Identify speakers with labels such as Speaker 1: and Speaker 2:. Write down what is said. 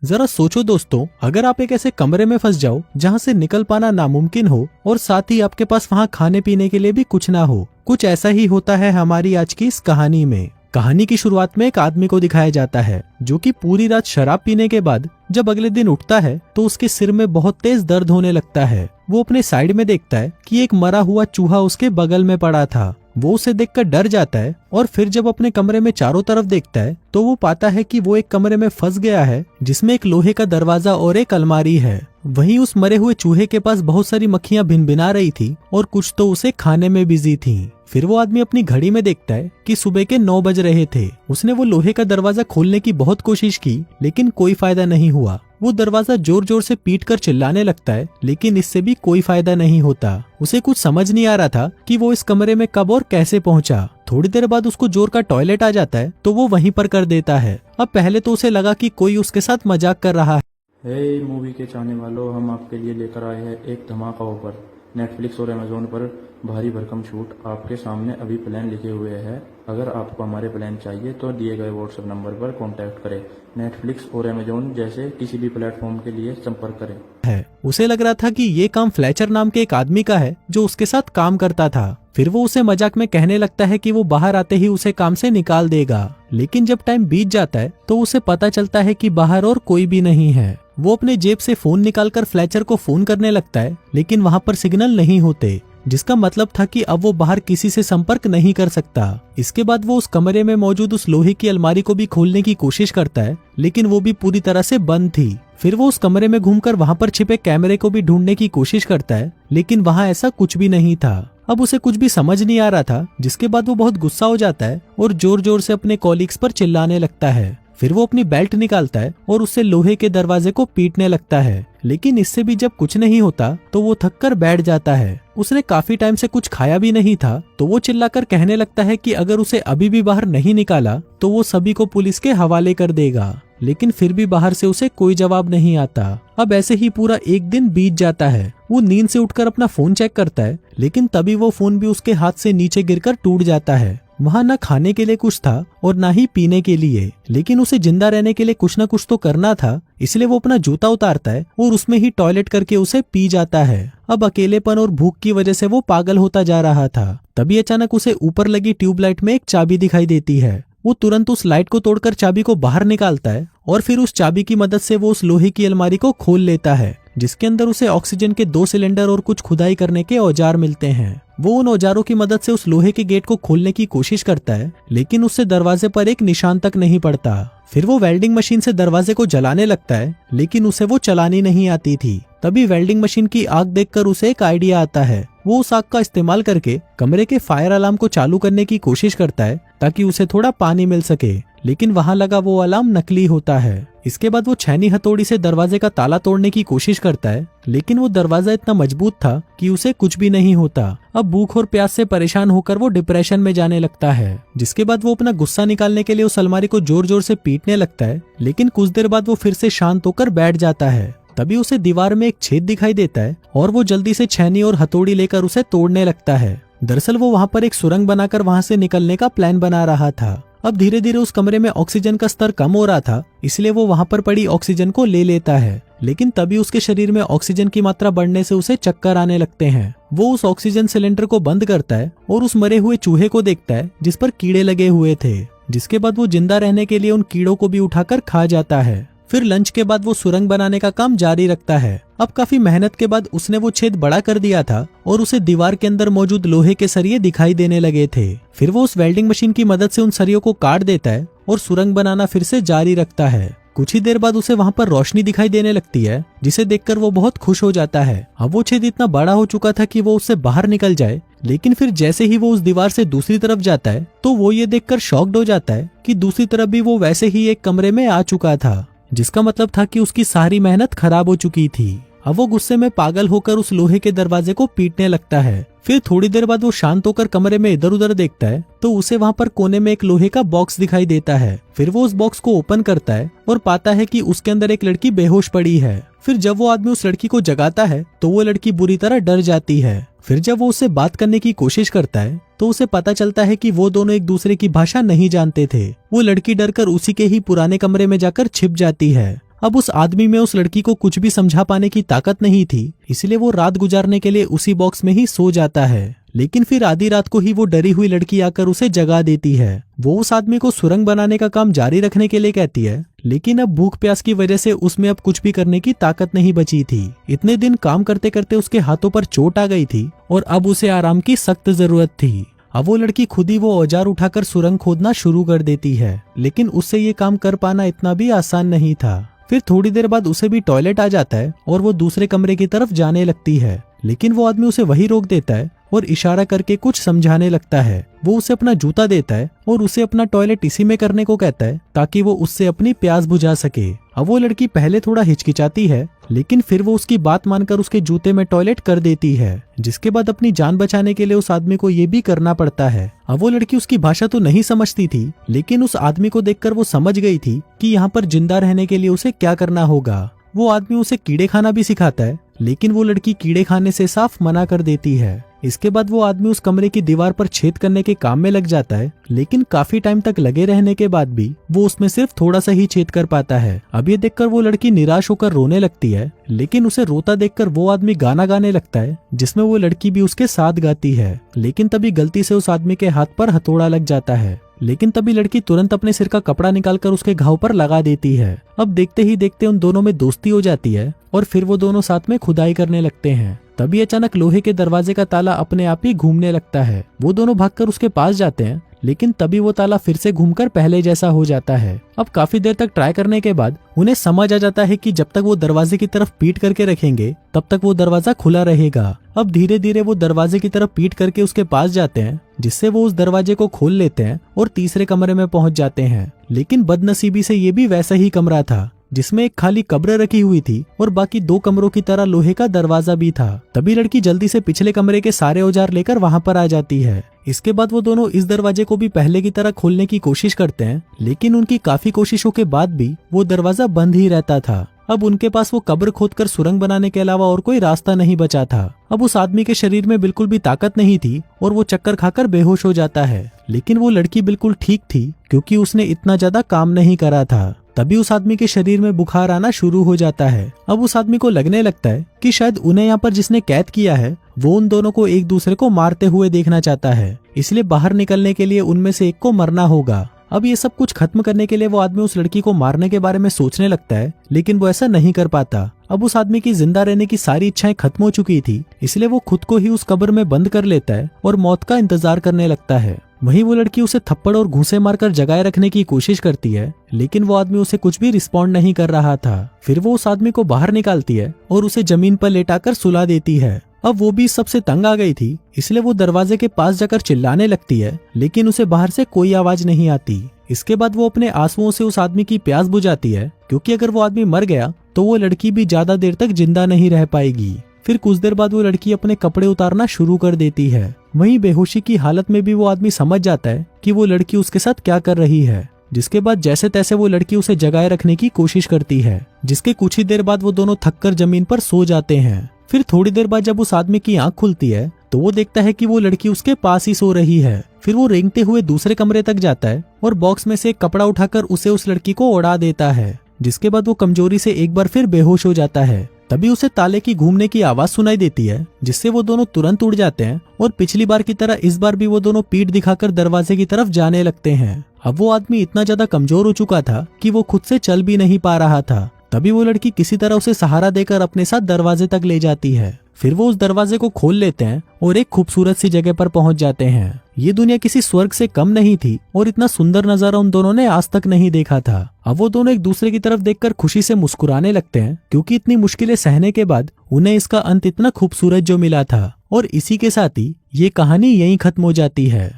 Speaker 1: जरा सोचो दोस्तों, अगर आप एक ऐसे कमरे में फंस जाओ जहाँ से निकल पाना नामुमकिन हो और साथ ही आपके पास वहाँ खाने पीने के लिए भी कुछ ना हो। कुछ ऐसा ही होता है हमारी आज की इस कहानी में। कहानी की शुरुआत में एक आदमी को दिखाया जाता है जो कि पूरी रात शराब पीने के बाद जब अगले दिन उठता है तो उसके सिर में बहुत तेज दर्द होने लगता है। वो अपने साइड में देखता है कि एक मरा हुआ चूहा उसके बगल में पड़ा था। वो उसे देखकर डर जाता है और फिर जब अपने कमरे में चारों तरफ देखता है तो वो पाता है कि वो एक कमरे में फंस गया है जिसमें एक लोहे का दरवाजा और एक अलमारी है। वहीं उस मरे हुए चूहे के पास बहुत सारी मक्खियां भिनभिना रही थी और कुछ तो उसे खाने में बिजी थी। फिर वो आदमी अपनी घड़ी में देखता है कि सुबह के 9 बज रहे थे। उसने वो लोहे का दरवाजा खोलने की बहुत कोशिश की लेकिन कोई फायदा नहीं हुआ। वो दरवाजा जोर जोर से पीट कर चिल्लाने लगता है लेकिन इससे भी कोई फायदा नहीं होता। उसे कुछ समझ नहीं आ रहा था कि वो इस कमरे में कब और कैसे पहुंचा। थोड़ी देर बाद उसको जोर का टॉयलेट आ जाता है तो वो वहीं पर कर देता है। अब पहले तो उसे लगा कि कोई उसके साथ मजाक कर रहा है।
Speaker 2: हे मूवी के चाहने वालों, हम आपके लिए लेकर आए हैं एक धमाका ऑफर। नेटफ्लिक्स और अमेजोन पर भारी भरकम छूट आपके सामने अभी प्लान लिखे हुए हैं। अगर आपको हमारे प्लान चाहिए तो दिए गए व्हाट्सएप नंबर पर कांटेक्ट करें। नेटफ्लिक्स और अमेजोन जैसे किसी भी प्लेटफॉर्म के लिए संपर्क करें।
Speaker 1: उसे लग रहा था कि ये काम फ्लेचर नाम के एक आदमी का है जो उसके साथ काम करता था। फिर वो उसे मजाक में कहने लगता है कि वो बाहर आते ही उसे काम से निकाल देगा। लेकिन जब टाइम बीत जाता है तो उसे पता चलता है कि बाहर और कोई भी नहीं है। वो अपने जेब से फोन निकालकर फ्लेचर को फोन करने लगता है लेकिन वहाँ पर सिग्नल नहीं होते, जिसका मतलब था कि अब वो बाहर किसी से संपर्क नहीं कर सकता। इसके बाद वो उस कमरे में मौजूद उस लोहे की अलमारी को भी खोलने की कोशिश करता है लेकिन वो भी पूरी तरह से बंद थी। फिर वो उस कमरे में घूमकर वहाँ पर छिपे कैमरे को भी ढूंढने की कोशिश करता है लेकिन वहाँ ऐसा कुछ भी नहीं था। अब उसे कुछ भी समझ नहीं आ रहा था, जिसके बाद वो बहुत गुस्सा हो जाता है और जोर जोर से अपने कॉलीग्स पर चिल्लाने लगता है। फिर वो अपनी बेल्ट निकालता है और उससे लोहे के दरवाजे को पीटने लगता है लेकिन इससे भी जब कुछ नहीं होता तो वो थक कर बैठ जाता है। उसने काफी टाइम से कुछ खाया भी नहीं था तो वो चिल्लाकर कहने लगता है कि अगर उसे अभी भी बाहर नहीं निकाला तो वो सभी को पुलिस के हवाले कर देगा। लेकिन फिर भी बाहर से उसे कोई जवाब नहीं आता। अब ऐसे ही पूरा एक दिन बीत जाता है। वो नींद से उठकर अपना फोन चेक करता है लेकिन तभी वो फोन भी उसके हाथ से नीचे गिरकर टूट जाता है। वहाँ न खाने के लिए कुछ था और न ही पीने के लिए, लेकिन उसे जिंदा रहने के लिए कुछ न कुछ तो करना था। इसलिए वो अपना जूता उतारता है और उसमें ही टॉयलेट करके उसे पी जाता है। अब अकेलेपन और भूख की वजह से वो पागल होता जा रहा था। तभी अचानक उसे ऊपर लगी ट्यूबलाइट में एक चाबी दिखाई देती है। वो तुरंत उस लाइट को तोड़कर चाबी को बाहर निकालता है और फिर उस चाबी की मदद से वो उस लोहे की अलमारी को खोल लेता है जिसके अंदर उसे ऑक्सीजन के 2 सिलेंडर और कुछ खुदाई करने के औजार मिलते हैं। वो उन औजारों की मदद से उस लोहे के गेट को खोलने की कोशिश करता है लेकिन उससे दरवाजे पर एक निशान तक नहीं पड़ता। फिर वो वेल्डिंग मशीन से दरवाजे को जलाने लगता है लेकिन उसे वो चलानी नहीं आती थी। तभी वेल्डिंग मशीन की आग देखकर उसे एक आइडिया आता है। वो उस आग का इस्तेमाल करके कमरे के फायर अलार्म को चालू करने की कोशिश करता है ताकि उसे थोड़ा पानी मिल सके, लेकिन वहां लगा वो अलार्म नकली होता है। इसके बाद वो छैनी हथौड़ी से दरवाजे का ताला तोड़ने की कोशिश करता है लेकिन वो दरवाजा इतना मजबूत था कि उसे कुछ भी नहीं होता। अब भूख और प्यास से परेशान होकर वो डिप्रेशन में जाने लगता है, जिसके बाद वो अपना गुस्सा निकालने के लिए उस अलमारी को जोर जोर से पीटने लगता है लेकिन कुछ देर बाद वो फिर से शांत होकर बैठ जाता है। तभी उसे दीवार में एक छेद दिखाई देता है और वो जल्दी से छैनी और हथौड़ी लेकर उसे तोड़ने लगता है। दरअसल वो वहाँ पर एक सुरंग बनाकर वहाँ से निकलने का प्लान बना रहा था। अब धीरे धीरे उस कमरे में ऑक्सीजन का स्तर कम हो रहा था, इसलिए वो वहाँ पर पड़ी ऑक्सीजन को ले लेता है लेकिन तभी उसके शरीर में ऑक्सीजन की मात्रा बढ़ने से उसे चक्कर आने लगते हैं। वो उस ऑक्सीजन सिलेंडर को बंद करता है और उस मरे हुए चूहे को देखता है जिस पर कीड़े लगे हुए थे, जिसके बाद वो जिंदा रहने के लिए उन कीड़ों को भी उठाकर खा जाता है। फिर लंच के बाद वो सुरंग बनाने का काम जारी रखता है। अब काफी मेहनत के बाद उसने वो छेद बड़ा कर दिया था और उसे दीवार के अंदर मौजूद लोहे के सरिये दिखाई देने लगे थे। फिर वो उस वेल्डिंग मशीन की मदद से उन सरियों को काट देता है और सुरंग बनाना फिर से जारी रखता है। कुछ ही देर बाद उसे वहाँ पर रोशनी दिखाई देने लगती है जिसे देखकर वो बहुत खुश हो जाता है। अब वो छेद इतना बड़ा हो चुका था कि वो उससे बाहर निकल जाए, लेकिन फिर जैसे ही वो उस दीवार से दूसरी तरफ जाता है तो वो ये देखकर शॉक्ड हो जाता है कि दूसरी तरफ भी वो वैसे ही एक कमरे में आ चुका था, जिसका मतलब था कि उसकी सारी मेहनत खराब हो चुकी थी। अब वो गुस्से में पागल होकर उस लोहे के दरवाजे को पीटने लगता है। फिर थोड़ी देर बाद वो शांत होकर कमरे में इधर उधर देखता है तो उसे वहाँ पर कोने में एक लोहे का बॉक्स दिखाई देता है। फिर वो उस बॉक्स को ओपन करता है और पाता है कि उसके अंदर एक लड़की बेहोश पड़ी है। फिर जब वो आदमी उस लड़की को जगाता है तो वो लड़की बुरी तरह डर जाती है। फिर जब वो उससे बात करने की कोशिश करता है तो उसे पता चलता है कि वो दोनों एक दूसरे की भाषा नहीं जानते थे। वो लड़की डरकर उसी के ही पुराने कमरे में जाकर छिप जाती है। अब उस आदमी में उस लड़की को कुछ भी समझा पाने की ताकत नहीं थी, इसलिए वो रात गुजारने के लिए उसी बॉक्स में ही सो जाता है। लेकिन फिर आधी रात को ही वो डरी हुई लड़की आकर उसे जगा देती है। वो उस आदमी को सुरंग बनाने का काम जारी रखने के लिए कहती है, लेकिन अब भूख प्यास की वजह से उसमें अब कुछ भी करने की ताकत नहीं बची थी। इतने दिन काम करते करते उसके हाथों पर चोट आ गई थी और अब उसे आराम की सख्त जरूरत थी। अब वो लड़की खुद ही वो औजार उठाकर सुरंग खोदना शुरू कर देती है, लेकिन उससे ये काम कर पाना इतना भी आसान नहीं था। फिर थोड़ी देर बाद उसे भी टॉयलेट आ जाता है और वो दूसरे कमरे की तरफ जाने लगती है, लेकिन वो आदमी उसे वही रोक देता है और इशारा करके कुछ समझाने लगता है। वो उसे अपना जूता देता है और उसे अपना टॉयलेट इसी में करने को कहता है ताकि वो उससे अपनी प्यास बुझा सके। अब वो लड़की पहले थोड़ा हिचकिचाती है, लेकिन फिर वो उसकी बात मानकर उसके जूते में टॉयलेट कर देती है, जिसके बाद अपनी जान बचाने के लिए उस आदमी को ये भी करना पड़ता है। अब वो लड़की उसकी भाषा तो नहीं समझती थी, लेकिन उस आदमी को देखकर वो समझ गई थी कि यहाँ पर जिंदा रहने के लिए उसे क्या करना होगा। वो आदमी उसे कीड़े खाना भी सिखाता है, लेकिन वो लड़की कीड़े खाने से साफ मना कर देती है। इसके बाद वो आदमी उस कमरे की दीवार पर छेद करने के काम में लग जाता है, लेकिन काफी टाइम तक लगे रहने के बाद भी वो उसमें सिर्फ थोड़ा सा ही छेद कर पाता है। अब ये देखकर वो लड़की निराश होकर रोने लगती है, लेकिन उसे रोता देखकर वो आदमी गाना गाने लगता है, जिसमें वो लड़की भी उसके साथ गाती है। लेकिन तभी गलती से उस आदमी के हाथ पर हथौड़ा लग जाता है, लेकिन तभी लड़की तुरंत अपने सिर का कपड़ा निकालकर उसके घाव पर लगा देती है। अब देखते ही देखते उन दोनों में दोस्ती हो जाती है और फिर वो दोनों साथ में खुदाई करने लगते हैं। तभी अचानक लोहे के दरवाजे का ताला अपने आप ही घूमने लगता है। वो दोनों भागकर उसके पास जाते हैं, लेकिन तभी वो ताला फिर से घूमकर पहले जैसा हो जाता है। अब काफी देर तक ट्राई करने के बाद उन्हें समझ आ जाता है कि जब तक वो दरवाजे की तरफ पीठ करके रखेंगे तब तक वो दरवाजा खुला रहेगा। अब धीरे धीरे वो दरवाजे की तरफ पीठ करके उसके पास जाते हैं, जिससे वो उस दरवाजे को खोल लेते हैं और तीसरे कमरे में पहुंच जाते हैं। लेकिन बदनसीबी से ये भी वैसा ही कमरा था, जिसमें एक खाली कब्र रखी हुई थी और बाकी दो कमरों की तरह लोहे का दरवाजा भी था। तभी लड़की जल्दी से पिछले कमरे के सारे औजार लेकर वहां पर आ जाती है। इसके बाद वो दोनों इस दरवाजे को भी पहले की तरह खोलने की कोशिश करते हैं, लेकिन उनकी काफी कोशिशों के बाद भी वो दरवाजा बंद ही रहता था। अब उनके पास वो कब्र खोदकर सुरंग बनाने के अलावा और कोई रास्ता नहीं बचा था। अब उस आदमी के शरीर में बिल्कुल भी ताकत नहीं थी और वो चक्कर खाकर बेहोश हो जाता है, लेकिन वो लड़की बिल्कुल ठीक थी क्योंकि उसने इतना ज्यादा काम नहीं करा था। तभी उस आदमी के शरीर में बुखार आना शुरू हो जाता है। अब उस आदमी को लगने लगता है कि शायद उन्हें यहाँ पर जिसने कैद किया है वो उन दोनों को एक दूसरे को मारते हुए देखना चाहता है, इसलिए बाहर निकलने के लिए उनमें से एक को मरना होगा। अब ये सब कुछ खत्म करने के लिए वो आदमी उस लड़की को मारने के बारे में सोचने लगता है, लेकिन वो ऐसा नहीं कर पाता। अब उस आदमी की जिंदा रहने की सारी इच्छाएं खत्म हो चुकी थी, इसलिए वो खुद को ही उस कब्र में बंद कर लेता है और मौत का इंतजार करने लगता है। वहीं वो लड़की उसे थप्पड़ और घूंसे मारकर जगाए रखने की कोशिश करती है, लेकिन वो आदमी उसे कुछ भी रिस्पॉन्ड नहीं कर रहा था। फिर वो उस आदमी को बाहर निकालती है और उसे जमीन पर लेटाकर सुला देती है। अब वो भी सबसे तंग आ गई थी, इसलिए वो दरवाजे के पास जाकर चिल्लाने लगती है, लेकिन उसे बाहर से कोई आवाज नहीं आती। इसके बाद वो अपने आंसुओं से उस आदमी की प्यास बुझाती है, क्योंकि अगर वो आदमी मर गया तो वो लड़की भी ज्यादा देर तक जिंदा नहीं रह पाएगी। फिर कुछ देर बाद वो लड़की अपने कपड़े उतारना शुरू कर देती है। वहीं बेहोशी की हालत में भी वो आदमी समझ जाता है कि वो लड़की उसके साथ क्या कर रही है, जिसके बाद जैसे तैसे वो लड़की उसे जगाए रखने की कोशिश करती है, जिसके कुछ ही देर बाद वो दोनों थककर जमीन पर सो जाते हैं। फिर थोड़ी देर बाद जब उस आदमी की आंख खुलती है तो वो देखता है कि वो लड़की उसके पास ही सो रही है। फिर वो रेंगते हुए दूसरे कमरे तक जाता है और बॉक्स में से एक कपड़ा उठाकर उसे उस लड़की को उड़ा देता है, जिसके बाद वो कमजोरी से एक बार फिर बेहोश हो जाता है। तभी उसे ताले की घूमने की आवाज सुनाई देती है, जिससे वो दोनों तुरंत उड़ जाते हैं और पिछली बार की तरह इस बार भी वो दोनों पीठ दिखाकर दरवाजे की तरफ जाने लगते हैं। अब वो आदमी इतना ज्यादा कमजोर हो चुका था कि वो खुद से चल भी नहीं पा रहा था। तभी वो लड़की किसी तरह उसे सहारा देकर अपने साथ दरवाजे तक ले जाती है। फिर वो उस दरवाजे को खोल लेते हैं और एक खूबसूरत सी जगह पर पहुंच जाते हैं। ये दुनिया किसी स्वर्ग से कम नहीं थी और इतना सुंदर नजारा उन दोनों ने आज तक नहीं देखा था। अब वो दोनों एक दूसरे की तरफ देखकर खुशी से मुस्कुराने लगते हैं, क्योंकि इतनी मुश्किलें सहने के बाद उन्हें इसका अंत इतना खूबसूरत जो मिला था। और इसी के साथ ही ये कहानी यहीं खत्म हो जाती है।